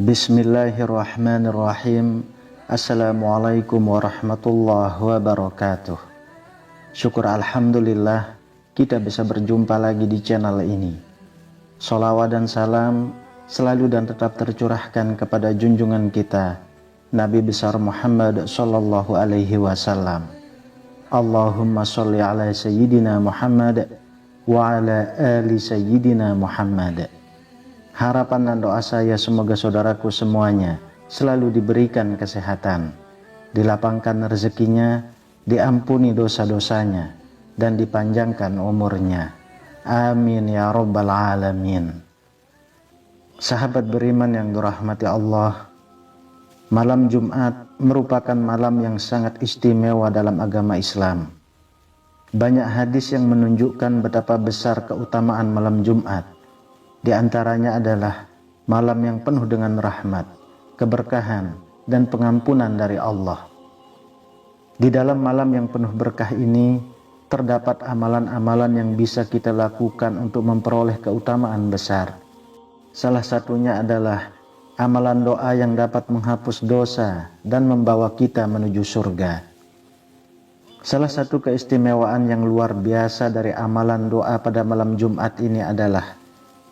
Bismillahirrahmanirrahim. Assalamualaikum warahmatullahi wabarakatuh. Syukur alhamdulillah kita bisa berjumpa lagi di channel ini. Sholawat dan salam selalu dan tetap tercurahkan kepada junjungan kita Nabi besar Muhammad sallallahu alaihi wasallam. Allahumma sholli ala sayyidina Muhammad wa ala ali sayyidina Muhammad. Harapan dan doa saya semoga saudaraku semuanya selalu diberikan kesehatan, dilapangkan rezekinya, diampuni dosa-dosanya, dan dipanjangkan umurnya. Amin ya rabbal alamin. Sahabat beriman yang dirahmati Allah, malam Jumat merupakan malam yang sangat istimewa dalam agama Islam. Banyak hadis yang menunjukkan betapa besar keutamaan malam Jumat. Di antaranya adalah malam yang penuh dengan rahmat, keberkahan, dan pengampunan dari Allah. Di dalam malam yang penuh berkah ini, terdapat amalan-amalan yang bisa kita lakukan untuk memperoleh keutamaan besar. Salah satunya adalah amalan doa yang dapat menghapus dosa dan membawa kita menuju surga. Salah satu keistimewaan yang luar biasa dari amalan doa pada malam Jumat ini adalah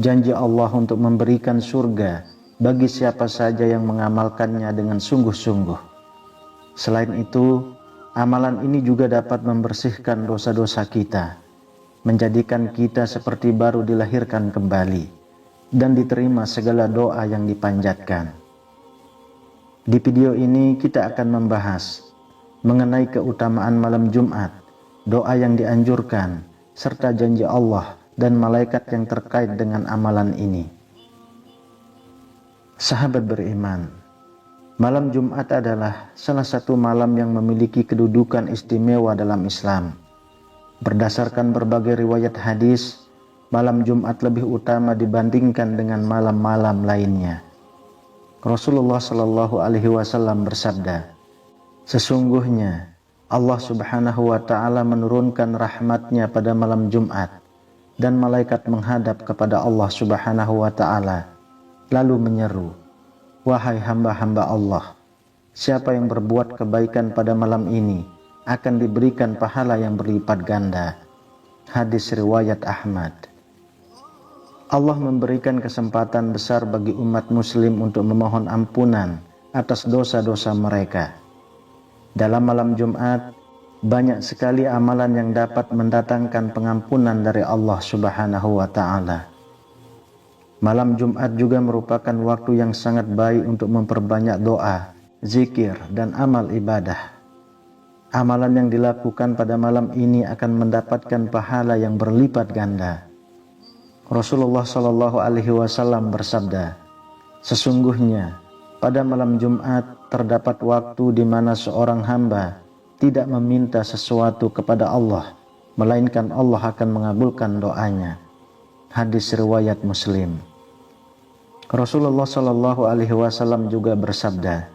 janji Allah untuk memberikan surga bagi siapa saja yang mengamalkannya dengan sungguh-sungguh. Selain itu, amalan ini juga dapat membersihkan dosa-dosa kita, menjadikan kita seperti baru dilahirkan kembali, dan diterima segala doa yang dipanjatkan. Di video ini kita akan membahas mengenai keutamaan malam Jumat, doa yang dianjurkan, serta janji Allah dan malaikat yang terkait dengan amalan ini. Sahabat beriman, malam Jumat adalah salah satu malam yang memiliki kedudukan istimewa dalam Islam. Berdasarkan berbagai riwayat hadis, malam Jumat lebih utama dibandingkan dengan malam-malam lainnya. Rasulullah Shallallahu Alaihi Wasallam bersabda, sesungguhnya Allah Subhanahu Wa Taala menurunkan rahmatnya pada malam Jumat, dan malaikat menghadap kepada Allah Subhanahu wa Ta'ala, lalu menyeru, wahai hamba-hamba Allah, siapa yang berbuat kebaikan pada malam ini akan diberikan pahala yang berlipat ganda. Hadis riwayat Ahmad. Allah memberikan kesempatan besar bagi umat muslim untuk memohon ampunan atas dosa-dosa mereka. Dalam malam Jumat, banyak sekali amalan yang dapat mendatangkan pengampunan dari Allah Subhanahu wa Ta'ala. Malam Jumat juga merupakan waktu yang sangat baik untuk memperbanyak doa, zikir, dan amal ibadah. Amalan yang dilakukan pada malam ini akan mendapatkan pahala yang berlipat ganda. Rasulullah Shallallahu Alaihi Wasallam bersabda, sesungguhnya pada malam Jumat terdapat waktu di mana seorang hamba tidak meminta sesuatu kepada Allah, melainkan Allah akan mengabulkan doanya. Hadis riwayat Muslim. Rasulullah Shallallahu Alaihi Wasallam juga bersabda,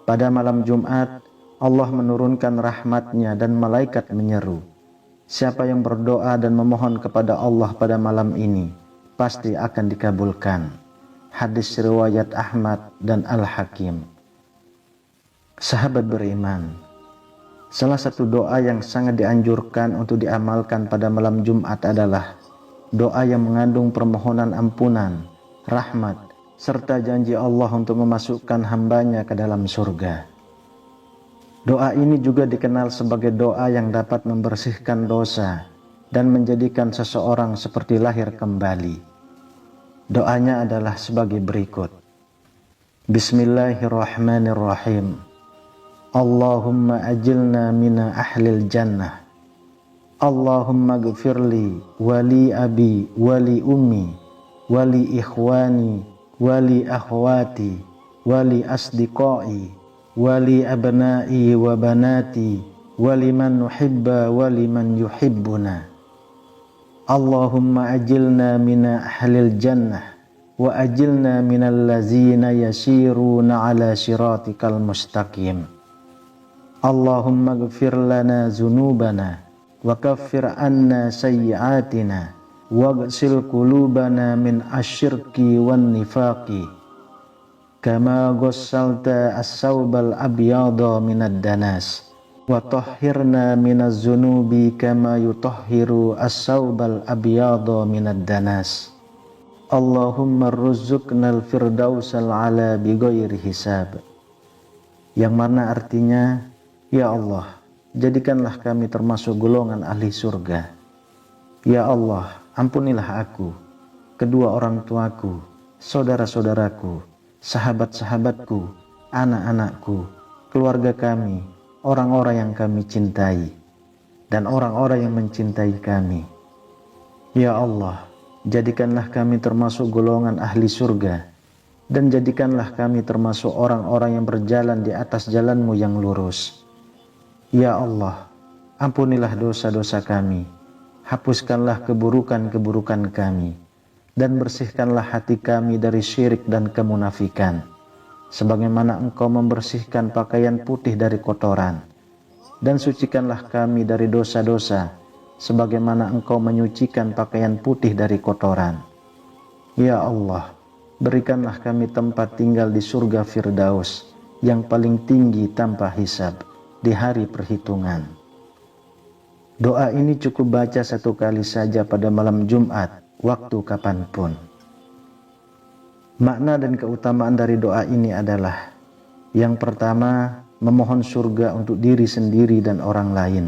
pada malam Jumat Allah menurunkan rahmatnya dan malaikat menyeru, siapa yang berdoa dan memohon kepada Allah pada malam ini pasti akan dikabulkan. Hadis riwayat Ahmad dan Al-Hakim. Sahabat beriman, salah satu doa yang sangat dianjurkan untuk diamalkan pada malam Jumat adalah doa yang mengandung permohonan ampunan, rahmat, serta janji Allah untuk memasukkan hambanya ke dalam surga. Doa ini juga dikenal sebagai doa yang dapat membersihkan dosa dan menjadikan seseorang seperti lahir kembali. Doanya adalah sebagai berikut. Bismillahirrahmanirrahim. Allahumma ajilna mina ahlil jannah. Allahumma gfirli wali abi wali ummi wali ikhwani wali akhwati wali asdiqai wali abnai wa banati wali man nuhibba wali man yuhibbuna. Allahumma ajilna mina ahlil jannah wa ajilna minal lazina yasiruna ala siratikal mustaqim. Allahumma gfir lana zunubana wa kaffir anna sayyiatina waghsil qulubana min asyirki wan nifaqi kama ghassalta as-saubal abyadha minad danas wa tahhirna minaz zunubi kama yutahhiru as-saubal abyadha minad danas. Allahumma rzuqnal firdausal ala bighairi hisab. Yang mana artinya, ya Allah, jadikanlah kami termasuk golongan ahli surga. Ya Allah, ampunilah aku, kedua orang tuaku, saudara-saudaraku, sahabat-sahabatku, anak-anakku, keluarga kami, orang-orang yang kami cintai, dan orang-orang yang mencintai kami. Ya Allah, jadikanlah kami termasuk golongan ahli surga, dan jadikanlah kami termasuk orang-orang yang berjalan di atas jalan-Mu yang lurus. Ya Allah, ampunilah dosa-dosa kami, hapuskanlah keburukan-keburukan kami, dan bersihkanlah hati kami dari syirik dan kemunafikan, sebagaimana Engkau membersihkan pakaian putih dari kotoran, dan sucikanlah kami dari dosa-dosa, sebagaimana Engkau menyucikan pakaian putih dari kotoran. Ya Allah, berikanlah kami tempat tinggal di surga Firdaus yang paling tinggi tanpa hisab di hari perhitungan. Doa ini cukup baca satu kali saja pada malam Jumat, waktu kapanpun. Makna dan keutamaan dari doa ini adalah: yang pertama, memohon surga untuk diri sendiri dan orang lain.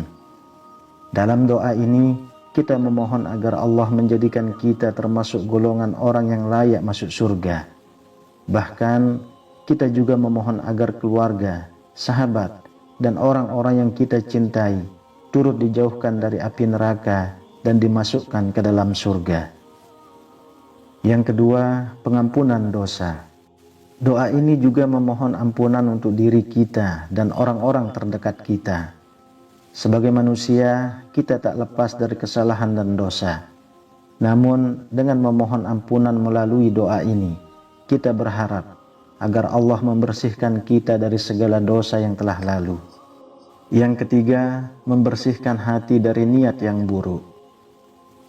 Dalam doa ini, kita memohon agar Allah menjadikan kita termasuk golongan orang yang layak masuk surga. Bahkan, kita juga memohon agar keluarga, sahabat, dan orang-orang yang kita cintai turut dijauhkan dari api neraka dan dimasukkan ke dalam surga. Yang kedua, pengampunan dosa. Doa ini juga memohon ampunan untuk diri kita dan orang-orang terdekat kita. Sebagai manusia, kita tak lepas dari kesalahan dan dosa. Namun, dengan memohon ampunan melalui doa ini, kita berharap agar Allah membersihkan kita dari segala dosa yang telah lalu. Yang ketiga, membersihkan hati dari niat yang buruk.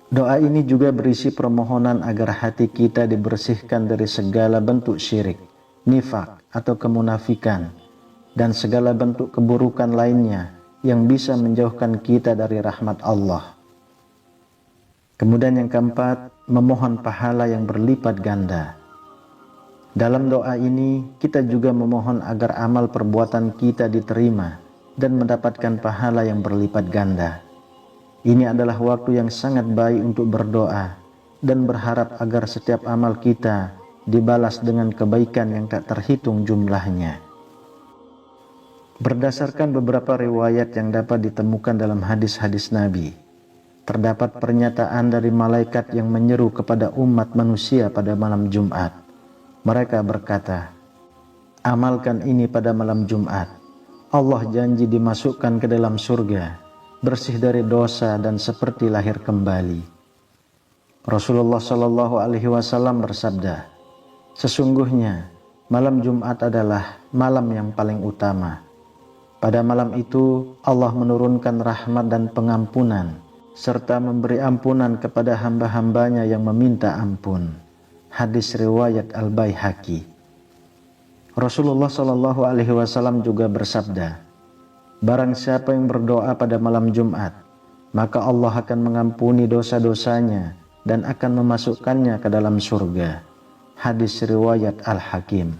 Doa ini juga berisi permohonan agar hati kita dibersihkan dari segala bentuk syirik, nifak atau kemunafikan, dan segala bentuk keburukan lainnya yang bisa menjauhkan kita dari rahmat Allah. Kemudian yang keempat, memohon pahala yang berlipat ganda. Dalam doa ini, kita juga memohon agar amal perbuatan kita diterima dan mendapatkan pahala yang berlipat ganda. Ini adalah waktu yang sangat baik untuk berdoa dan berharap agar setiap amal kita dibalas dengan kebaikan yang tak terhitung jumlahnya. Berdasarkan beberapa riwayat yang dapat ditemukan dalam hadis-hadis Nabi, terdapat pernyataan dari malaikat yang menyeru kepada umat manusia pada malam Jumat. Mereka berkata, "Amalkan ini pada malam Jumat. Allah janji dimasukkan ke dalam surga, bersih dari dosa dan seperti lahir kembali." Rasulullah Shallallahu Alaihi Wasallam bersabda, "Sesungguhnya malam Jumat adalah malam yang paling utama. Pada malam itu Allah menurunkan rahmat dan pengampunan serta memberi ampunan kepada hamba-hambanya yang meminta ampun." Hadis riwayat Al-Baihaqi. Rasulullah Shallallahu Alaihi Wasallam juga bersabda, "Barang siapa yang berdoa pada malam Jumat, maka Allah akan mengampuni dosa-dosanya dan akan memasukkannya ke dalam surga." Hadis riwayat Al-Hakim.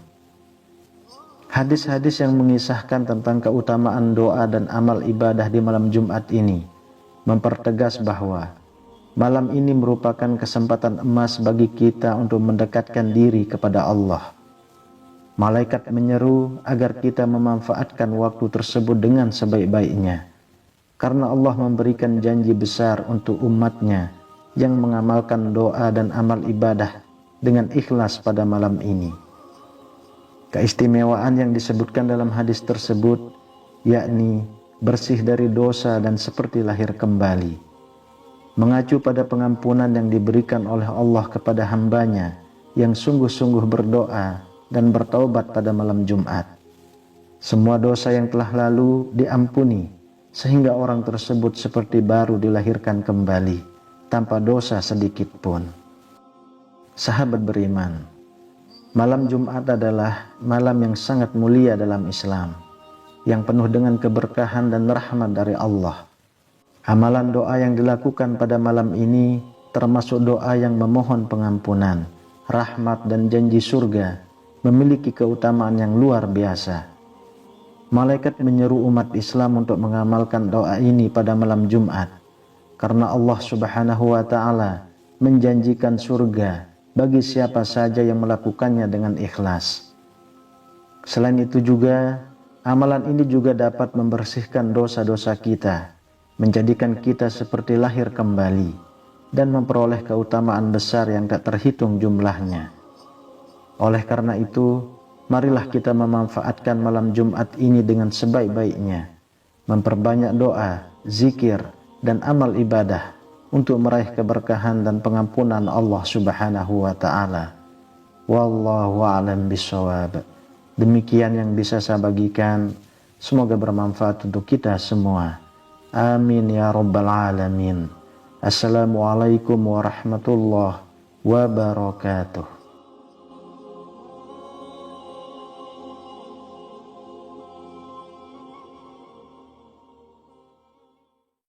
Hadis-hadis yang mengisahkan tentang keutamaan doa dan amal ibadah di malam Jumat ini mempertegas bahwa malam ini merupakan kesempatan emas bagi kita untuk mendekatkan diri kepada Allah. Malaikat menyeru agar kita memanfaatkan waktu tersebut dengan sebaik-baiknya, karena Allah memberikan janji besar untuk umatnya yang mengamalkan doa dan amal ibadah dengan ikhlas pada malam ini. Keistimewaan yang disebutkan dalam hadis tersebut yakni bersih dari dosa dan seperti lahir kembali, mengacu pada pengampunan yang diberikan oleh Allah kepada hambanya yang sungguh-sungguh berdoa dan bertaubat pada malam Jumat. Semua dosa yang telah lalu diampuni sehingga orang tersebut seperti baru dilahirkan kembali tanpa dosa sedikit pun. Sahabat beriman, Malam Jumat adalah malam yang sangat mulia dalam Islam, yang penuh dengan keberkahan dan rahmat dari Allah. Amalan doa yang dilakukan pada malam ini termasuk doa yang memohon pengampunan, rahmat dan janji surga, memiliki keutamaan yang luar biasa. Malaikat menyeru umat Islam untuk mengamalkan doa ini pada malam Jumat, karena Allah Subhanahu wa Ta'ala menjanjikan surga bagi siapa saja yang melakukannya dengan ikhlas. Selain itu juga, amalan ini juga dapat membersihkan dosa-dosa kita, menjadikan kita seperti lahir kembali, dan memperoleh keutamaan besar yang tak terhitung jumlahnya. Oleh karena itu, marilah kita memanfaatkan malam Jumat ini dengan sebaik-baiknya, memperbanyak doa, zikir, dan amal ibadah untuk meraih keberkahan dan pengampunan Allah Subhanahu wa Ta'ala. Wallahu a'lam bishawab. Demikian yang bisa saya bagikan, semoga bermanfaat untuk kita semua. Amin ya rabbal alamin. Assalamualaikum warahmatullahi wabarakatuh.